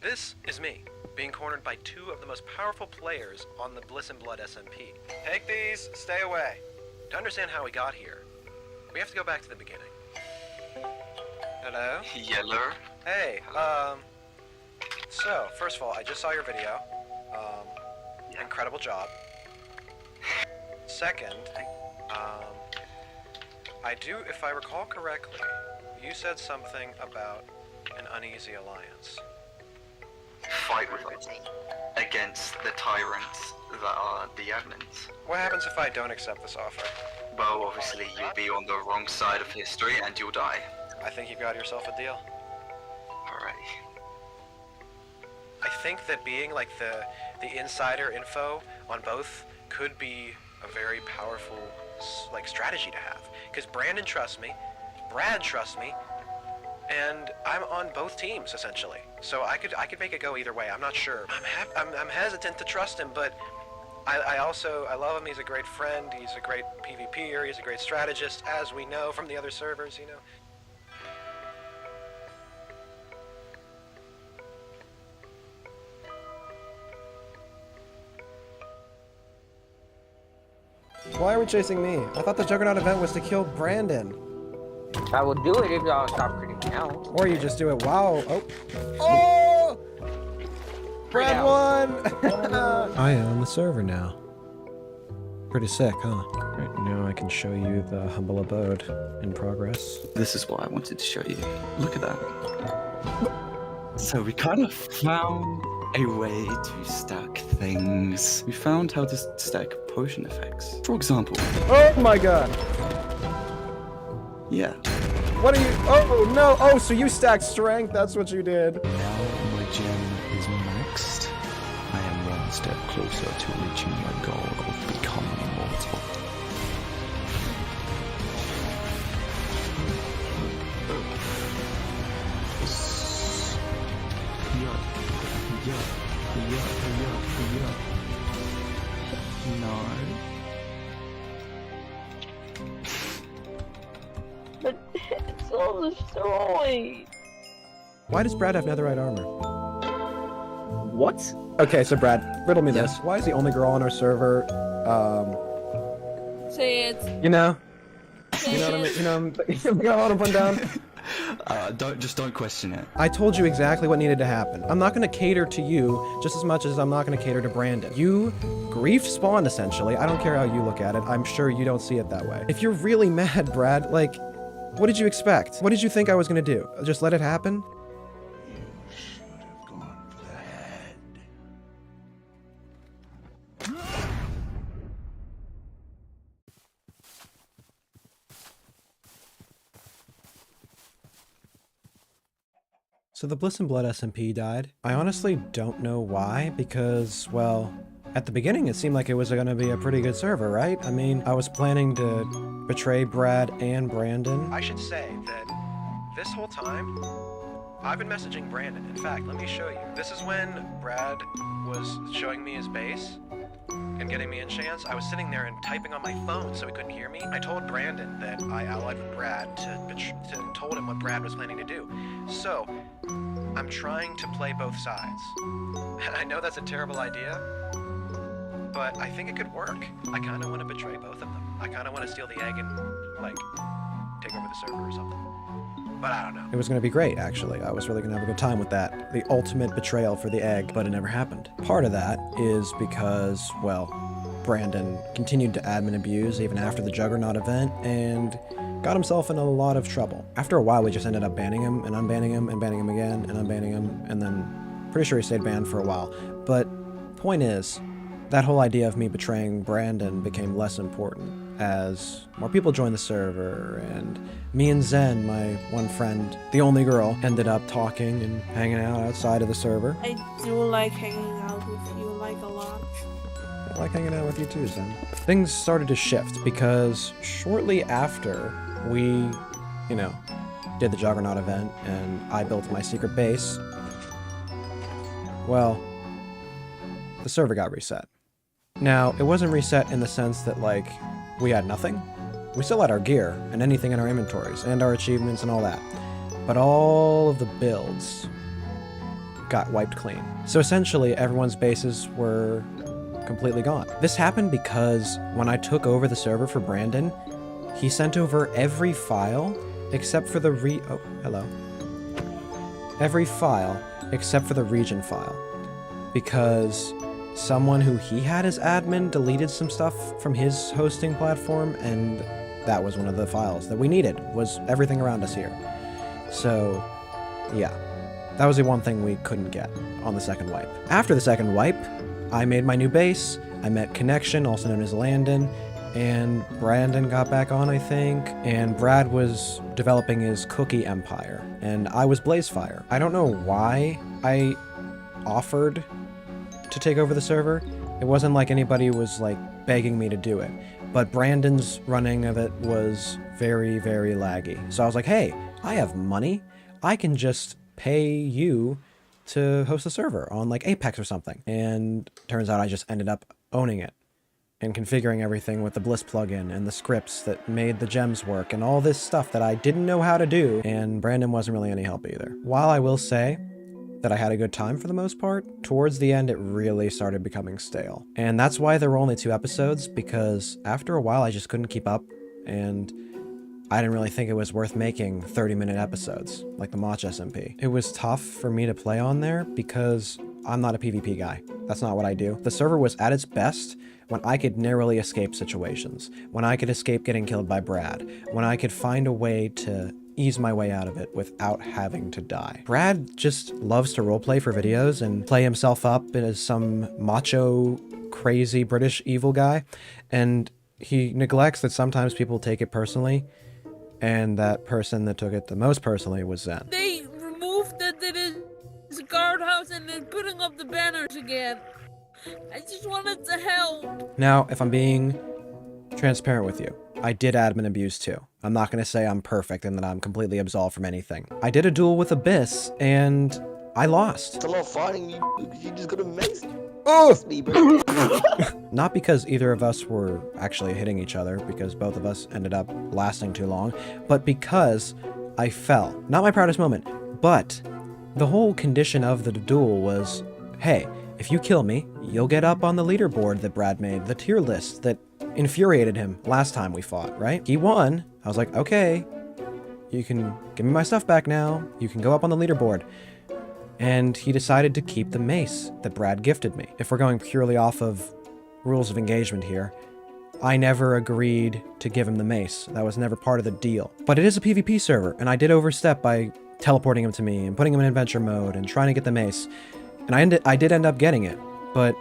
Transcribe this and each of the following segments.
This is me, being cornered by two of the most powerful players on the Bliss and Blood SMP. Take these, stay away. To understand how we got here, we have to go back to the beginning. Hello? Yeller. Hey, so, first of all, I just saw your video. Incredible job. Second, I do, if I recall correctly, you said something about an uneasy alliance. Fight with us against the tyrants that are the admins. What happens if I don't accept this offer? Well, obviously you'll be on the wrong side of history and you'll die. I think you've got yourself a deal. Alright. I think that being like the insider info on both could be a very powerful like strategy to have. Because Brandon trusts me, Brad trusts me, and I'm on both teams essentially. So I could make it go either way. I'm not sure. I'm hesitant to trust him, but I love him. He's a great friend. He's a great PvPer. He's a great strategist, as we know from the other servers. You know. Why are we chasing me? I thought the Juggernaut event was to kill Brandon. I will do it if y'all stop creeping out. Or you just do it. Wow. Oh. Oh! Brad won! I own the server now. Pretty sick, huh? Right now I can show you the humble abode in progress. This is what I wanted to show you. Look at that. So we kind of found a way to stack things. We found how to stack potion effects. For example. Oh my god! Yeah. What are you? Oh no! Oh, so you stacked strength, that's what you did. Now my gem is maxed. I am one step closer to reaching my goal of becoming immortal. No. But it's all destroyed. Why does Brad have netherite armor? What? Okay, so Brad, riddle me this. Why is the only girl on our server, Say it. you know? Say You know what I mean? it. You know, you got a put down. Don't question it. I told you exactly what needed to happen. I'm not gonna cater to you just as much as I'm not gonna cater to Brandon. You grief spawned, essentially. I don't care how you look at it. I'm sure you don't see it that way. If you're really mad, Brad, like, what did you expect? What did you think I was gonna do? Just let it happen? So the Bliss and Blood SMP died. I honestly don't know why, because, well, at the beginning it seemed like it was gonna be a pretty good server, right? I mean, I was planning to betray Brad and Brandon. I should say that this whole time, I've been messaging Brandon. In fact, let me show you. This is when Brad was showing me his base and getting me enchants. I was sitting there and typing on my phone so he couldn't hear me. I told Brandon that I allied with Brad to told him what Brad was planning to do. So, I'm trying to play both sides. And I know that's a terrible idea, but I think it could work. I kind of want to betray both of them. I kind of want to steal the egg and, like, take over the server or something. But I don't know. It was gonna be great, actually. I was really gonna have a good time with that. The ultimate betrayal for the egg, but it never happened. Part of that is because, well, Brandon continued to admin abuse even after the Juggernaut event, and got himself in a lot of trouble. After a while, we just ended up banning him, and unbanning him, and banning him again, and unbanning him, and then pretty sure he stayed banned for a while. But point is, that whole idea of me betraying Brandon became less important as more people joined the server, and me and Zen, my one friend, the only girl, ended up talking and hanging out outside of the server. I do like hanging out with you, like a lot. I like hanging out with you too, Zen. Things started to shift because shortly after we, you know, did the Juggernaut event and I built my secret base, well, the server got reset. Now, it wasn't reset in the sense that, like, we had nothing. We still had our gear and anything in our inventories and our achievements and all that. But all of the builds got wiped clean. So essentially, everyone's bases were completely gone. This happened because when I took over the server for Brandon, he sent over every file except for the every file except for the region file, because someone who he had as admin deleted some stuff from his hosting platform, and that was one of the files that we needed, was everything around us here. So, yeah, that was the one thing we couldn't get on the second wipe. After the second wipe, I made my new base, I met Connection, also known as Landon, and Brandon got back on, I think, and Brad was developing his cookie empire, and I was Blazefire. I don't know why I offered to take over the server. It wasn't like anybody was like begging me to do it, but Brandon's running of it was very, very laggy. So I was like, hey, I have money. I can just pay you to host the server on like Apex or something. And turns out I just ended up owning it and configuring everything with the Bliss plugin and the scripts that made the gems work and all this stuff that I didn't know how to do, and Brandon wasn't really any help either. While I will say that I had a good time for the most part, towards the end it really started becoming stale. And that's why there were only 2 episodes, because after a while I just couldn't keep up, and I didn't really think it was worth making 30-minute episodes, like the Mach SMP. It was tough for me to play on there because I'm not a PvP guy. That's not what I do. The server was at its best when I could narrowly escape situations, when I could escape getting killed by Brad, when I could find a way to ease my way out of it without having to die. Brad just loves to roleplay for videos and play himself up as some macho, crazy British evil guy, and he neglects that sometimes people take it personally, and that person that took it the most personally was Zen. They removed his guardhouse and they're putting up the banners again. I just wanted to help. Now, if I'm being transparent with you, I did admin abuse too. I'm not going to say I'm perfect and that I'm completely absolved from anything. I did a duel with Abyss, and I lost. It's a lot of fighting. You just got to mace me, bro. Not because either of us were actually hitting each other, because both of us ended up lasting too long, but because I fell. Not my proudest moment, but the whole condition of the duel was, hey, if you kill me, you'll get up on the leaderboard that Brad made, the tier list that infuriated him last time we fought, right? He won. I was like, okay, you can give me my stuff back now. You can go up on the leaderboard. And he decided to keep the mace that Brad gifted me. If we're going purely off of rules of engagement here, I never agreed to give him the mace. That was never part of the deal. But it is a PvP server, and I did overstep by teleporting him to me and putting him in adventure mode and trying to get the mace. And I did end up getting it, but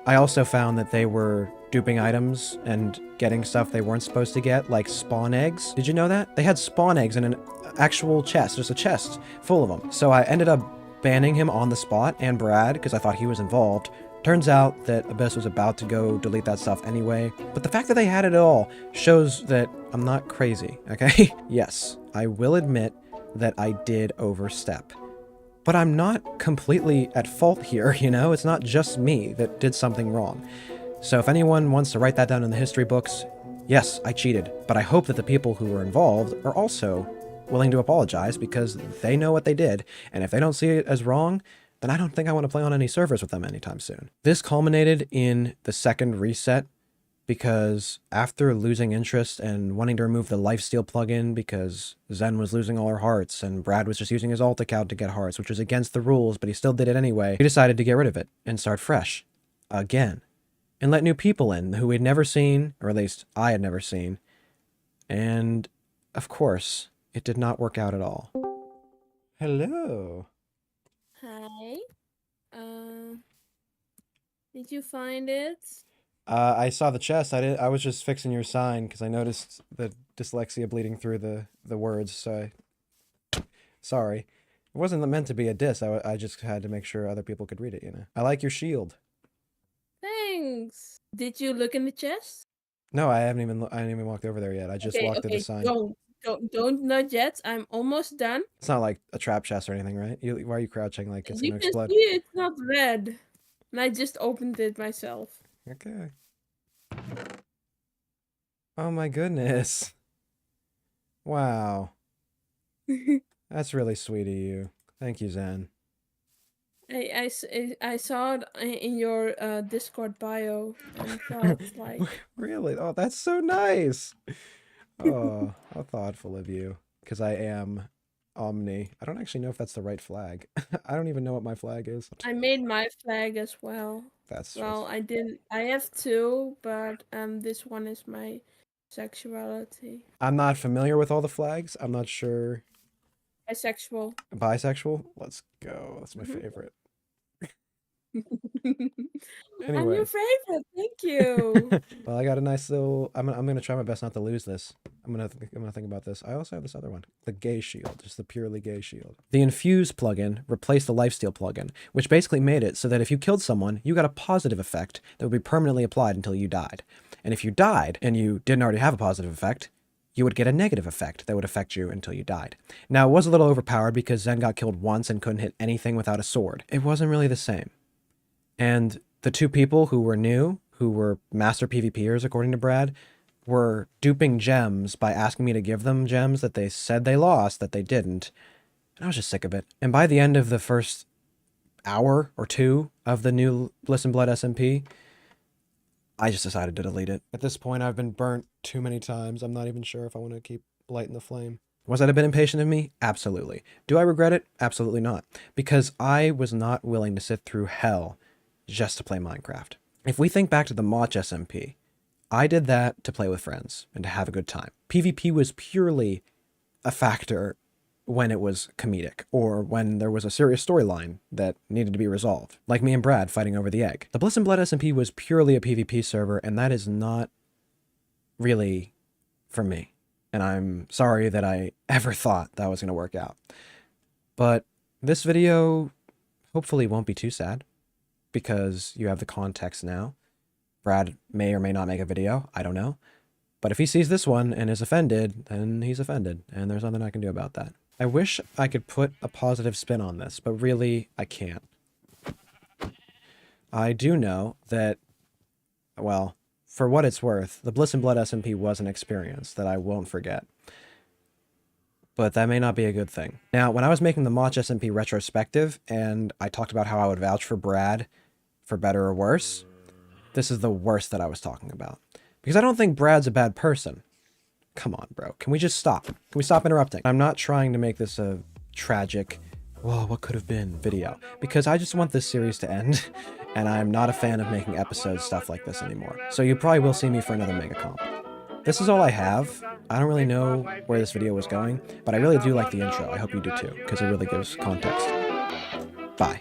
I also found that they were duping items and getting stuff they weren't supposed to get, like spawn eggs. Did you know that? They had spawn eggs in an actual chest, just a chest full of them. So I ended up banning him on the spot, and Brad, because I thought he was involved. Turns out that Abyss was about to go delete that stuff anyway, but the fact that they had it all shows that I'm not crazy, okay? Yes, I will admit that I did overstep. But I'm not completely at fault here, you know? It's not just me that did something wrong. So if anyone wants to write that down in the history books, yes, I cheated. But I hope that the people who were involved are also willing to apologize, because they know what they did, and if they don't see it as wrong, then I don't think I want to play on any servers with them anytime soon. This culminated in the second reset, because after losing interest and wanting to remove the lifesteal plugin because Zen was losing all her hearts and Brad was just using his alt account to get hearts, which was against the rules, but he still did it anyway, we decided to get rid of it and start fresh. Again. And let new people in who we'd never seen, or at least I had never seen. And, of course, it did not work out at all. Hello. Hi. Did you find it? I saw the chest. I was just fixing your sign because I noticed the dyslexia bleeding through the words. So sorry. It wasn't meant to be a diss. I just had to make sure other people could read it, you know. I like your shield. Thanks. Did you look in the chest? No, I haven't even walked over there yet. I just walked to the sign. Don't nudge yet. I'm almost done. It's not like a trap chest or anything, right? Why are you crouching like it's You gonna can explode? see it's not red. And I just opened it myself. Okay. Oh my goodness. Wow. That's really sweet of you. Thank you, Zen. I saw it in your Discord bio and thought like, Really? Oh, that's so nice. Oh, how thoughtful of you. Because I am Omni. I don't actually know if that's the right flag. I don't even know what my flag is. I made my flag as well. That's Well, I didn't. I have two, but this one is my sexuality. I'm not familiar with all the flags. I'm not sure. Bisexual. Bisexual? Let's go. That's my Mhm. favorite. I'm Anyway. your favorite. Thank you. Well, I got a nice little. I'm gonna try my best not to lose this. I'm gonna think about this. I also have this other one, the Gay Shield, just the purely Gay Shield. The Infuse plugin replaced the Lifesteal plugin, which basically made it so that if you killed someone, you got a positive effect that would be permanently applied until you died. And if you died and you didn't already have a positive effect, you would get a negative effect that would affect you until you died. Now, it was a little overpowered because Zen got killed once and couldn't hit anything without a sword. It wasn't really the same. And the two people who were new, who were master PvPers, according to Brad, were duping gems by asking me to give them gems that they said they lost, that they didn't. And I was just sick of it. And by the end of the first hour or two of the new Bliss and Blood SMP, I just decided to delete it. At this point, I've been burnt too many times. I'm not even sure if I want to keep lighting the flame. Was that a bit impatient of me? Absolutely. Do I regret it? Absolutely not. Because I was not willing to sit through hell just to play Minecraft. If we think back to the Mach SMP, I did that to play with friends and to have a good time. PvP was purely a factor when it was comedic or when there was a serious storyline that needed to be resolved, like me and Brad fighting over the egg. The Bliss and Blood SMP was purely a PvP server, and that is not really for me. And I'm sorry that I ever thought that was going to work out. But this video hopefully won't be too sad, because you have the context now. Brad may or may not make a video, I don't know. But if he sees this one and is offended, then he's offended, and there's nothing I can do about that. I wish I could put a positive spin on this, but really, I can't. I do know that, well, for what it's worth, the Bliss and Blood SMP was an experience that I won't forget. But that may not be a good thing. Now, when I was making the Mach SMP retrospective, and I talked about how I would vouch for Brad, for better or worse, this is the worst that I was talking about. Because I don't think Brad's a bad person. Come on, bro. Can we just stop? Can we stop interrupting? I'm not trying to make this a tragic, whoa, what could have been video. Because I just want this series to end, and I'm not a fan of making episode stuff like this anymore. So you probably will see me for another mega comp. This is all I have. I don't really know where this video was going, but I really do like the intro. I hope you do too, because it really gives context. Bye.